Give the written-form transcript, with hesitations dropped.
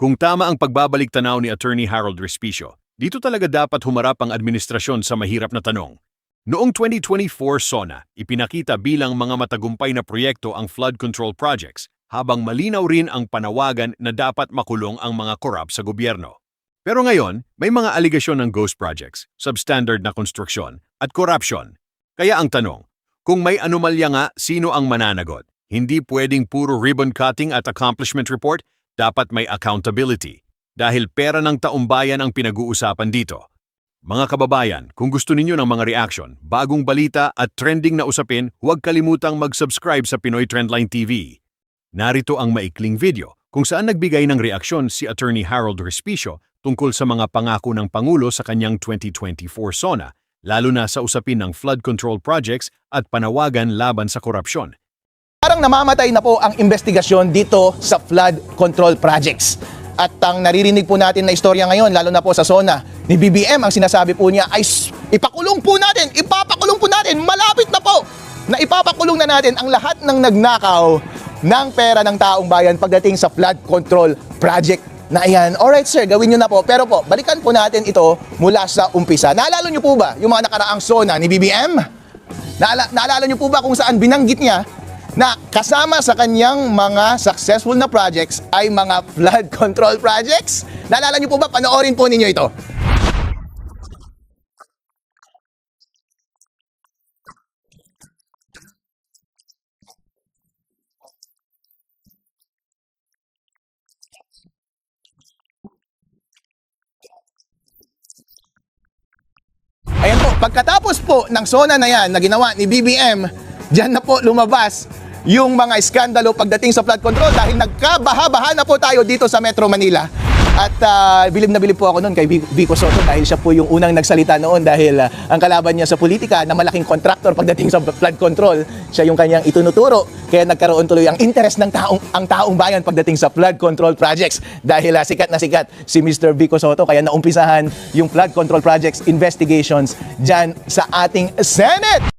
Kung tama ang pagbabalik tanaw ni Attorney Harold Respicio, dito talaga dapat humarap ang administrasyon sa mahirap na tanong. Noong 2024 SONA, ipinakita bilang mga matagumpay na proyekto ang flood control projects, habang malinaw rin ang panawagan na dapat makulong ang mga korap sa gobyerno. Pero ngayon, may mga aligasyon ng ghost projects, substandard na konstruksyon, at corruption. Kaya ang tanong, kung may anomalya nga, sino ang mananagot? Hindi pwedeng puro ribbon cutting at accomplishment report, dapat may accountability. Dahil pera ng taumbayan ang pinag-uusapan dito. Mga kababayan, kung gusto ninyo ng mga reaction, bagong balita at trending na usapin, huwag kalimutang mag-subscribe sa Pinoy Trendline TV. Narito ang maikling video kung saan nagbigay ng reaksyon si Attorney Harold Respicio tungkol sa mga pangako ng Pangulo sa kanyang 2024 SONA, lalo na sa usapin ng flood control projects at panawagan laban sa korupsyon. Parang namamatay na po ang investigasyon dito sa flood control projects. At ang naririnig po natin na istorya ngayon, lalo na po sa SONA, ni BBM, ang sinasabi po niya ay ipakulong po natin, ipapakulong po natin, malapit na po na ipapakulong na natin ang lahat ng nagnakaw ng pera ng taong bayan pagdating sa flood control project na iyan. Alright sir, gawin nyo na po. Pero po, balikan po natin ito mula sa umpisa. Naalala nyo po ba yung mga nakaraang SONA ni BBM? Naalala nyo po ba kung saan binanggit niya na kasama sa kanyang mga successful na projects ay mga flood control projects? Naalala niyo po ba? Panoorin po ninyo ito. Ayan po, pagkatapos po ng SONA na yan na ginawa ni BBM, diyan na po lumabas yung mga iskandalo pagdating sa flood control dahil nagkabaha-baha na po tayo dito sa Metro Manila. At bilib na bilib po ako noon kay Vico Soto dahil siya po yung unang nagsalita noon dahil ang kalaban niya sa politika na malaking kontraktor pagdating sa flood control, siya yung kanyang itunuturo. Kaya nagkaroon tuloy ang interest ng taong bayan pagdating sa flood control projects dahil sikat na sikat si Mr. Vico Soto. Kaya naumpisahan yung flood control projects investigations dyan sa ating Senate.